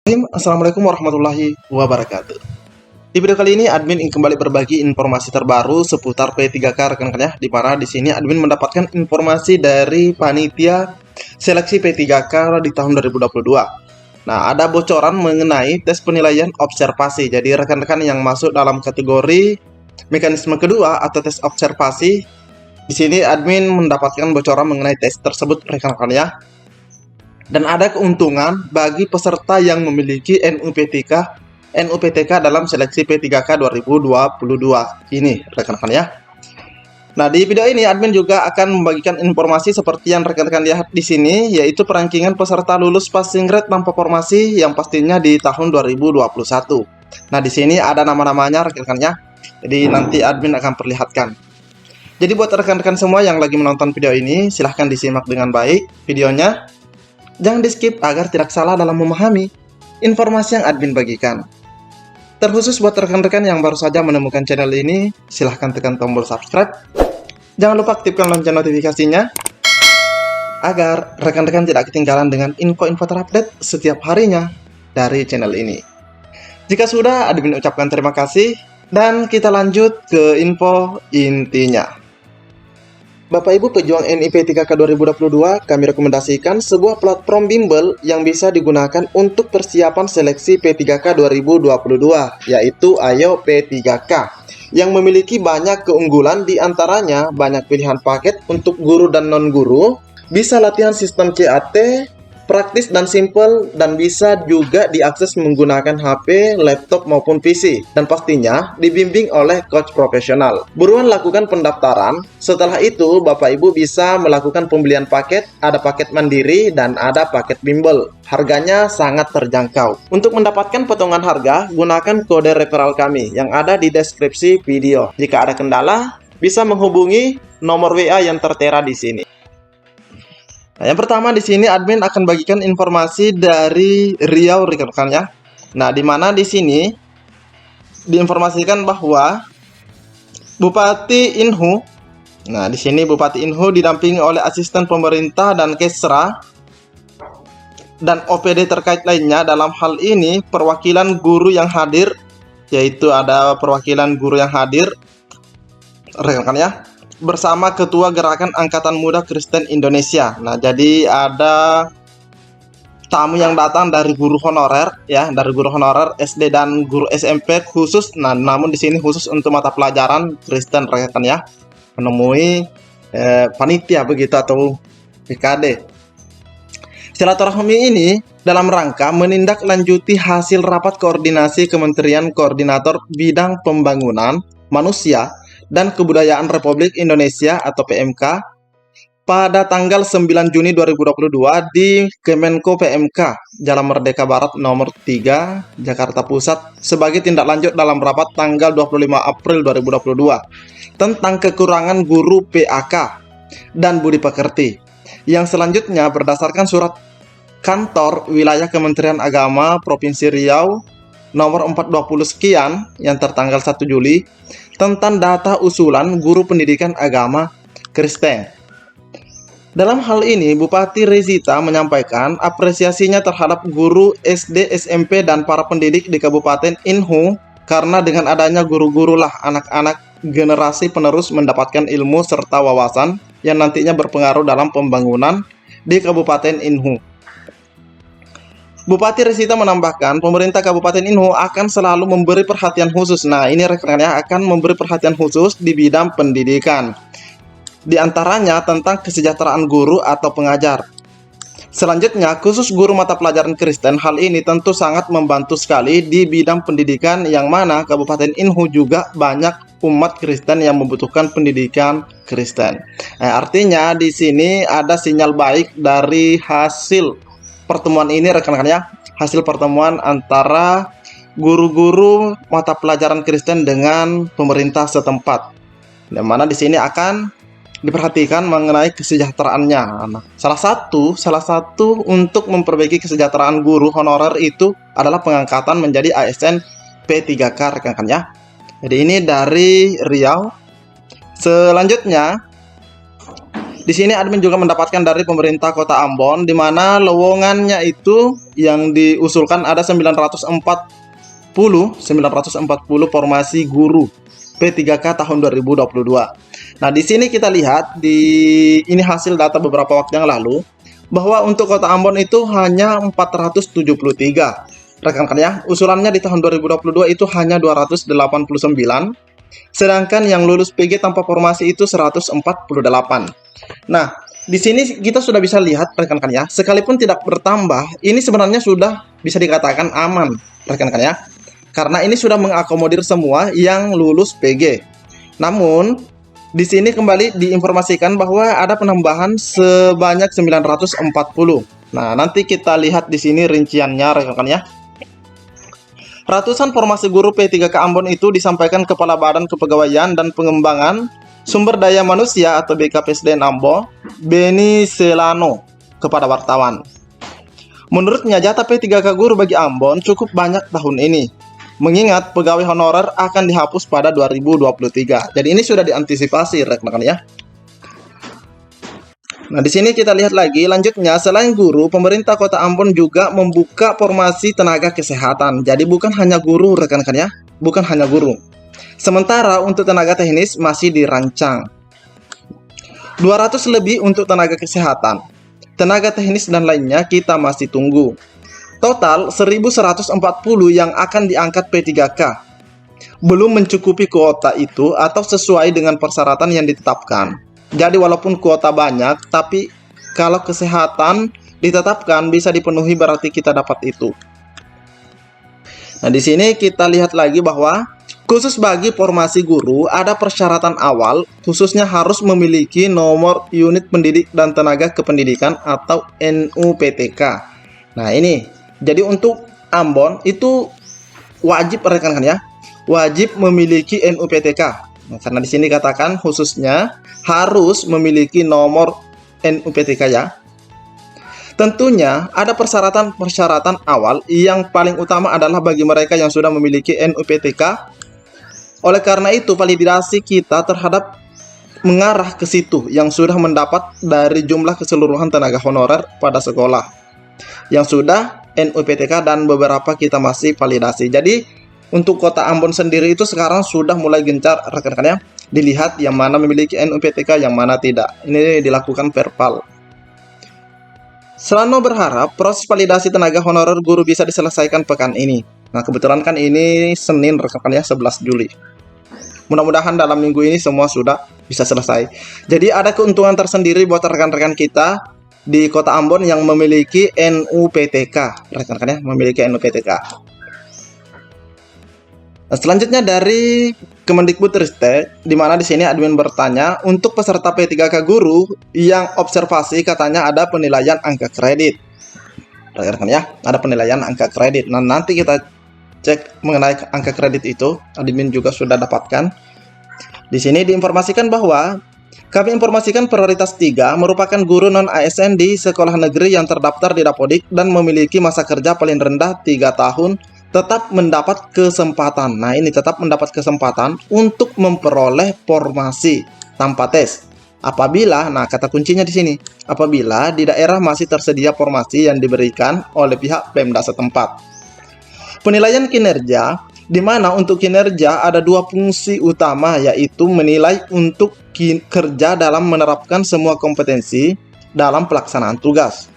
Assalamualaikum warahmatullahi wabarakatuh. Di video kali ini admin ingin kembali berbagi informasi terbaru seputar P3K rekan-rekan ya. Di mana di sini admin mendapatkan informasi dari panitia seleksi P3K di tahun 2022. Nah, ada bocoran mengenai tes penilaian observasi. Jadi rekan-rekan yang masuk dalam kategori mekanisme kedua atau tes observasi, di sini admin mendapatkan bocoran mengenai tes tersebut rekan-rekan ya. Dan ada keuntungan bagi peserta yang memiliki NUPTK dalam seleksi P3K 2022 ini rekan-rekan ya. Nah, di video ini admin juga akan membagikan informasi seperti yang rekan-rekan lihat di sini, yaitu perankingan peserta lulus passing grade tanpa formasi yang pastinya di tahun 2021. Nah, di sini ada nama-namanya rekan-rekan ya. Jadi nanti admin akan perlihatkan. Jadi buat rekan-rekan semua yang lagi menonton video ini, silahkan disimak dengan baik videonya. Jangan di-skip agar tidak salah dalam memahami informasi yang admin bagikan. Terkhusus buat rekan-rekan yang baru saja menemukan channel ini, silahkan tekan tombol subscribe. Jangan lupa aktifkan lonceng notifikasinya, agar rekan-rekan tidak ketinggalan dengan info-info terupdate setiap harinya dari channel ini. Jika sudah, admin ucapkan terima kasih, dan kita lanjut ke info intinya. Bapak Ibu pejuang NIP3K 2022, kami rekomendasikan sebuah platform bimbel yang bisa digunakan untuk persiapan seleksi P3K 2022, yaitu Ayo P3K, yang memiliki banyak keunggulan, diantaranya banyak pilihan paket untuk guru dan non-guru, bisa latihan sistem CAT, praktis dan simple, dan bisa juga diakses menggunakan HP, laptop maupun PC, dan pastinya dibimbing oleh coach profesional. Buruan lakukan pendaftaran. Setelah itu Bapak Ibu bisa melakukan pembelian paket, ada paket mandiri dan ada paket bimbel. Harganya sangat terjangkau. Untuk mendapatkan potongan harga, gunakan kode referral kami yang ada di deskripsi video. Jika ada kendala, bisa menghubungi nomor WA yang tertera di sini. Nah, yang pertama di sini admin akan bagikan informasi dari Riau rekan-rekan ya. Nah, di mana di sini diinformasikan bahwa Bupati Inhu, nah di sini Bupati Inhu didampingi oleh asisten pemerintah dan Kesra dan OPD terkait lainnya. Dalam hal ini perwakilan guru yang hadir, yaitu ada perwakilan guru yang hadir rekan-rekan ya, bersama Ketua Gerakan Angkatan Muda Kristen Indonesia. Nah, jadi ada tamu yang datang dari guru honorer ya, dari guru honorer SD dan guru SMP khusus. Nah, namun di sini khusus untuk mata pelajaran Kristen rekan ya, menemui panitia begitu atau PKD. Silaturahmi ini dalam rangka menindaklanjuti hasil rapat koordinasi Kementerian Koordinator Bidang Pembangunan Manusia dan Kebudayaan Republik Indonesia atau PMK pada tanggal 9 Juni 2022 di Kemenko PMK Jalan Merdeka Barat nomor 3 Jakarta Pusat sebagai tindak lanjut dalam rapat tanggal 25 April 2022 tentang kekurangan guru PAK dan budi pekerti. Yang selanjutnya berdasarkan surat kantor wilayah Kementerian Agama Provinsi Riau nomor 420 sekian yang tertanggal 1 Juli tentang data usulan guru pendidikan agama Kristen. Dalam hal ini Bupati Rezita menyampaikan apresiasinya terhadap guru SD, SMP dan para pendidik di Kabupaten Inhu karena dengan adanya guru-guru lah anak-anak generasi penerus mendapatkan ilmu serta wawasan yang nantinya berpengaruh dalam pembangunan di Kabupaten Inhu. Bupati Rezita menambahkan, pemerintah Kabupaten Inhu akan selalu memberi perhatian khusus. Nah, ini rekan-rekan akan memberi perhatian khusus di bidang pendidikan. Di antaranya tentang kesejahteraan guru atau pengajar. Selanjutnya, khusus guru mata pelajaran Kristen, hal ini tentu sangat membantu sekali di bidang pendidikan yang mana Kabupaten Inhu juga banyak umat Kristen yang membutuhkan pendidikan Kristen. Artinya di sini ada sinyal baik dari hasil pertemuan ini rekan-rekan ya, hasil pertemuan antara guru-guru mata pelajaran Kristen dengan pemerintah setempat, yang mana di sini akan diperhatikan mengenai kesejahteraannya. Nah, salah satu untuk memperbaiki kesejahteraan guru honorer itu adalah pengangkatan menjadi ASN P3K rekan-rekan ya. Jadi ini dari Riau. Selanjutnya Di sini admin juga mendapatkan dari pemerintah Kota Ambon, di mana lowongannya itu yang diusulkan ada 940 formasi guru P3K tahun 2022. Nah, di sini kita lihat ini hasil data beberapa waktu yang lalu bahwa untuk Kota Ambon itu hanya 473. Rekan-rekan ya, usulannya di tahun 2022 itu hanya 289. Sedangkan yang lulus PG tanpa formasi itu 148. Nah, di sini kita sudah bisa lihat rekan-rekan ya, sekalipun tidak bertambah, ini sebenarnya sudah bisa dikatakan aman, rekan-rekan ya. Karena ini sudah mengakomodir semua yang lulus PG. Namun, di sini kembali diinformasikan bahwa ada penambahan sebanyak 940. Nah, nanti kita lihat di sini rinciannya rekan-rekan ya. Ratusan formasi guru P3K Ambon itu disampaikan Kepala Badan Kepegawaian dan Pengembangan Sumber Daya Manusia atau BKPSDM Ambon, Beni Selano, kepada wartawan. Menurutnya, jatah P3K guru bagi Ambon cukup banyak tahun ini, mengingat pegawai honorer akan dihapus pada 2023. Jadi ini sudah diantisipasi, rekan-rekan ya. Nah, di sini kita lihat lagi lanjutnya, selain guru, pemerintah Kota Ambon juga membuka formasi tenaga kesehatan. Jadi bukan hanya guru, rekan-rekan ya, bukan hanya guru. Sementara untuk tenaga teknis masih dirancang. 200 lebih untuk tenaga kesehatan. Tenaga teknis dan lainnya kita masih tunggu. Total 1140 yang akan diangkat P3K. Belum mencukupi kuota itu atau sesuai dengan persyaratan yang ditetapkan. Jadi walaupun kuota banyak, tapi kalau kesehatan ditetapkan bisa dipenuhi berarti kita dapat itu. Nah, di sini kita lihat lagi bahwa khusus bagi formasi guru ada persyaratan awal, khususnya harus memiliki nomor unit pendidik dan tenaga kependidikan atau NUPTK. Nah, ini jadi untuk Ambon itu wajib rekan-rekan ya, wajib memiliki NUPTK. Nah, karena di sini katakan khususnya harus memiliki nomor NUPTK ya. Tentunya ada persyaratan awal yang paling utama adalah bagi mereka yang sudah memiliki NUPTK. Oleh karena itu, validasi kita terhadap mengarah ke situ yang sudah mendapat dari jumlah keseluruhan tenaga honorer pada sekolah yang sudah NUPTK dan beberapa kita masih validasi. Jadi untuk Kota Ambon sendiri itu sekarang sudah mulai gencar rekan-rekan ya, dilihat yang mana memiliki NUPTK, yang mana tidak. Ini dilakukan verbal. Selano berharap proses validasi tenaga honorer guru bisa diselesaikan pekan ini. Nah, kebetulan kan ini Senin rekan-rekan ya, 11 Juli. Mudah-mudahan dalam minggu ini semua sudah bisa selesai. Jadi ada keuntungan tersendiri buat rekan-rekan kita di Kota Ambon yang memiliki NUPTK, rekan-rekan ya, memiliki NUPTK. Selanjutnya dari Kemendikbudristek, di mana di sini admin bertanya untuk peserta P3K guru yang observasi katanya ada penilaian angka kredit. Rekan-rekan ya, ada penilaian angka kredit. Nah, nanti kita cek mengenai angka kredit itu, admin juga sudah dapatkan. Di sini diinformasikan bahwa kami informasikan prioritas 3 merupakan guru non-ASN di sekolah negeri yang terdaftar di Dapodik dan memiliki masa kerja paling rendah 3 tahun. Tetap mendapat kesempatan. Nah, ini tetap mendapat kesempatan untuk memperoleh formasi tanpa tes. Apabila, nah kata kuncinya di sini, apabila di daerah masih tersedia formasi yang diberikan oleh pihak Pemda setempat. Penilaian kinerja, di mana untuk kinerja ada 2 fungsi utama, yaitu menilai untuk kerja dalam menerapkan semua kompetensi dalam pelaksanaan tugas.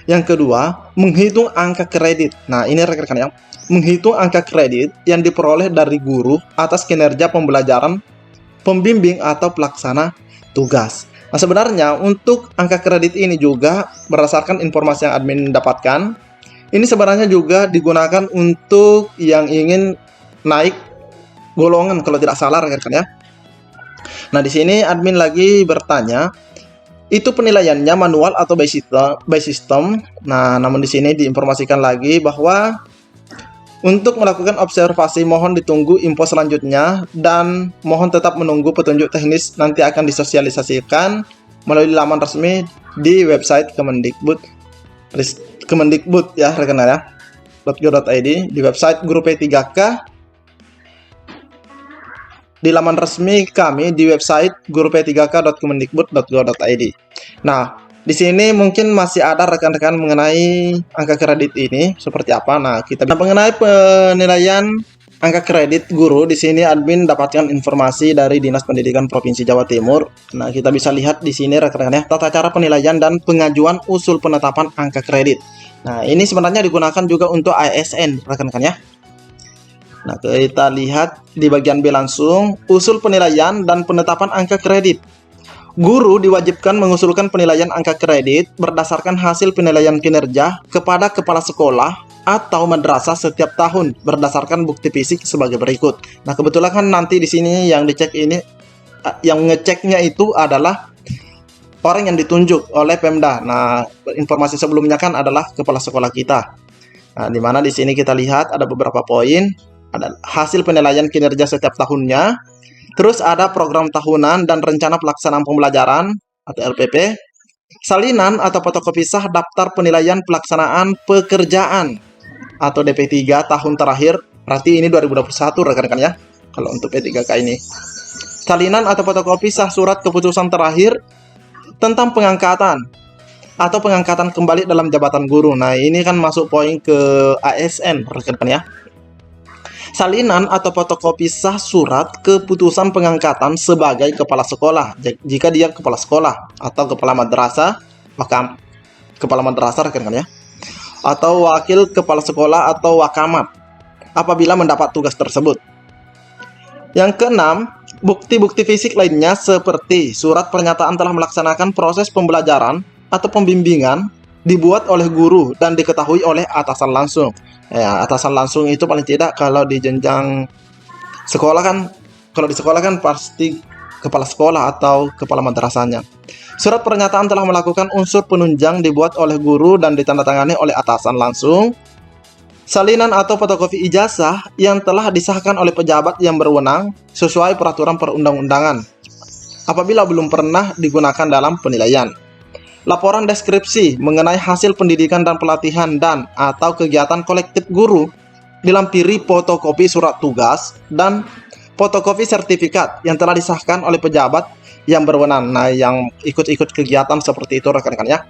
Yang kedua, menghitung angka kredit. Nah, ini rekan-rekan yang menghitung angka kredit yang diperoleh dari guru atas kinerja pembelajaran, pembimbing atau pelaksana tugas. Nah, sebenarnya untuk angka kredit ini juga berdasarkan informasi yang admin dapatkan, ini sebenarnya juga digunakan untuk yang ingin naik golongan kalau tidak salah rekan-rekan ya. Nah, di sini admin lagi bertanya, itu penilaiannya manual atau by system. Nah, namun di sini diinformasikan lagi bahwa untuk melakukan observasi mohon ditunggu info selanjutnya dan mohon tetap menunggu petunjuk teknis nanti akan disosialisasikan melalui laman resmi di website Kemendikbud ya rekan-rekan ya, .go.id, di website guru P3K di laman resmi kami di website guru-p3k.kemendikbud.go.id. Nah, di sini mungkin masih ada rekan-rekan mengenai angka kredit ini seperti apa. Nah, mengenai penilaian angka kredit guru, di sini admin dapatkan informasi dari Dinas Pendidikan Provinsi Jawa Timur. Nah, kita bisa lihat di sini rekan-rekan ya, tata cara penilaian dan pengajuan usul penetapan angka kredit. Nah, ini sebenarnya digunakan juga untuk ASN rekan-rekan ya. Nah, kita lihat di bagian B langsung, usul penilaian dan penetapan angka kredit. Guru diwajibkan mengusulkan penilaian angka kredit berdasarkan hasil penilaian kinerja kepada kepala sekolah atau madrasah setiap tahun berdasarkan bukti fisik sebagai berikut. Nah, kebetulan kan nanti di sini yang dicek ini, yang ngeceknya itu adalah orang yang ditunjuk oleh Pemda. Nah, informasi sebelumnya kan adalah kepala sekolah kita. Nah, di mana di sini kita lihat ada beberapa poin. Ada hasil penilaian kinerja setiap tahunnya, terus ada program tahunan dan rencana pelaksanaan pembelajaran atau LPP, salinan atau fotokopi sah daftar penilaian pelaksanaan pekerjaan atau DP3 tahun terakhir, berarti ini 2021 rekan-rekan ya, kalau untuk P3K ini. Salinan atau fotokopi sah surat keputusan terakhir tentang pengangkatan atau pengangkatan kembali dalam jabatan guru. Nah, ini kan masuk poin ke ASN rekan-rekan ya. Salinan atau fotokopi sah surat keputusan pengangkatan sebagai kepala sekolah jika dia kepala sekolah atau kepala madrasah, maka kepala madrasah rekan-rekan ya, atau wakil kepala sekolah atau wakamat apabila mendapat tugas tersebut. Yang keenam, bukti-bukti fisik lainnya seperti surat pernyataan telah melaksanakan proses pembelajaran atau pembimbingan dibuat oleh guru dan diketahui oleh atasan langsung. Ya, atasan langsung itu paling tidak kalau di jenjang sekolah kan, kalau di sekolah kan pasti kepala sekolah atau kepala madrasahnya. Surat pernyataan telah melakukan unsur penunjang dibuat oleh guru dan ditandatangani oleh atasan langsung. Salinan atau fotokopi ijazah yang telah disahkan oleh pejabat yang berwenang sesuai peraturan perundang-undangan apabila belum pernah digunakan dalam penilaian. Laporan deskripsi mengenai hasil pendidikan dan pelatihan dan atau kegiatan kolektif guru dilampiri fotokopi surat tugas dan fotokopi sertifikat yang telah disahkan oleh pejabat yang berwenang. Nah, yang ikut-ikut kegiatan seperti itu rekan-rekan ya.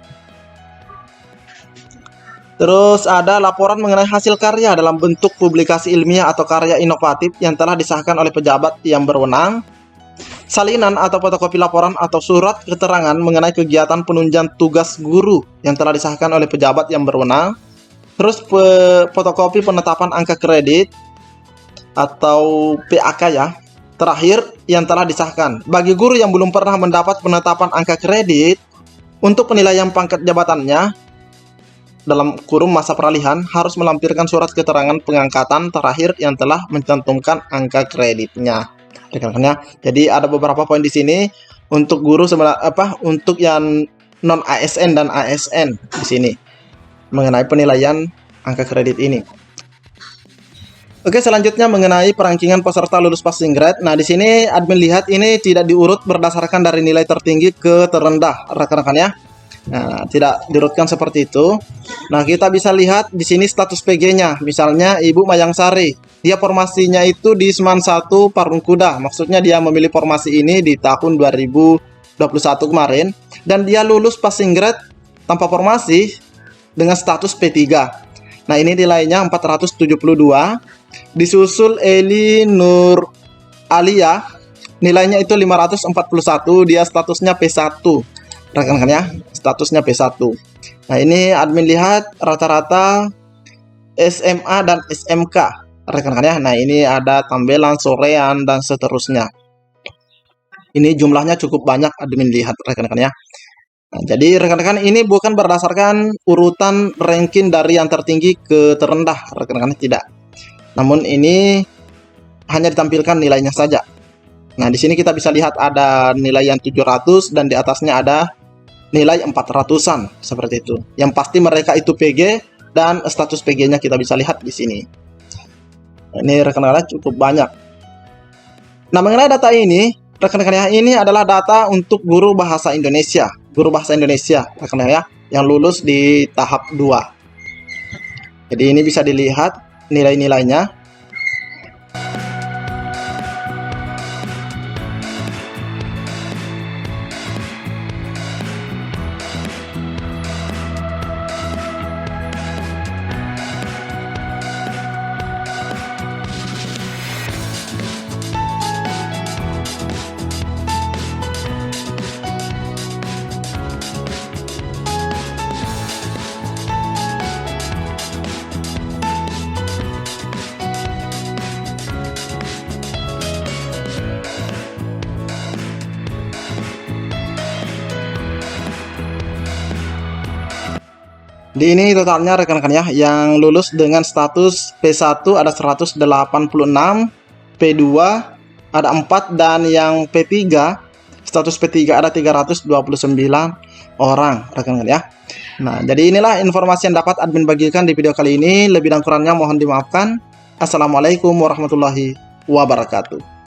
Terus ada laporan mengenai hasil karya dalam bentuk publikasi ilmiah atau karya inovatif yang telah disahkan oleh pejabat yang berwenang. Salinan atau fotokopi laporan atau surat keterangan mengenai kegiatan penunjang tugas guru yang telah disahkan oleh pejabat yang berwenang. Terus fotokopi penetapan angka kredit atau PAK ya, terakhir yang telah disahkan. Bagi guru yang belum pernah mendapat penetapan angka kredit untuk penilaian pangkat jabatannya dalam kurung masa peralihan harus melampirkan surat keterangan pengangkatan terakhir yang telah mencantumkan angka kreditnya. Rekan-rekan ya. Jadi ada beberapa poin di sini untuk guru untuk yang non ASN dan ASN di sini mengenai penilaian angka kredit ini. Oke, selanjutnya mengenai perankingan peserta lulus passing grade. Nah, di sini admin lihat ini tidak diurut berdasarkan dari nilai tertinggi ke terendah, rekan-rekan ya. Nah, tidak diurutkan seperti itu. Nah, kita bisa lihat di sini status PG-nya. Misalnya Ibu Mayang Sari, dia formasinya itu di Seman 1 Parung Kuda. Maksudnya dia memilih formasi ini di tahun 2021 kemarin dan dia lulus passing grade tanpa formasi dengan status P3. Nah, ini nilainya 472. Disusul Eli Nur Alia, nilainya itu 541, dia statusnya P1. Rekan-rekan ya, statusnya P1. Nah, ini admin lihat rata-rata SMA dan SMK, rekan-rekan ya. Nah, ini ada tambelan, sorean, dan seterusnya. Ini jumlahnya cukup banyak admin lihat, rekan-rekan ya. Nah, jadi rekan-rekan ini bukan berdasarkan urutan ranking dari yang tertinggi ke terendah, rekan-rekan tidak. Namun ini hanya ditampilkan nilainya saja. Nah, di sini kita bisa lihat ada nilai yang 700 dan di atasnya ada nilai 400-an seperti itu. Yang pasti mereka itu PG dan status PG-nya kita bisa lihat di sini. Ini rekan-rekan cukup banyak. Nah, mengenai data ini, rekan-rekan ini adalah data untuk guru bahasa Indonesia. Guru bahasa Indonesia, rekan-rekan ya, yang lulus di tahap 2. Jadi ini bisa dilihat nilai-nilainya. Di ini totalnya rekan-rekan ya, yang lulus dengan status P1 ada 186, P2 ada 4, dan yang P3 status P3 ada 329 orang rekan-rekan ya. Nah, jadi inilah informasi yang dapat admin bagikan di video kali ini. Lebih dan kurangnya mohon dimaafkan. Assalamualaikum warahmatullahi wabarakatuh.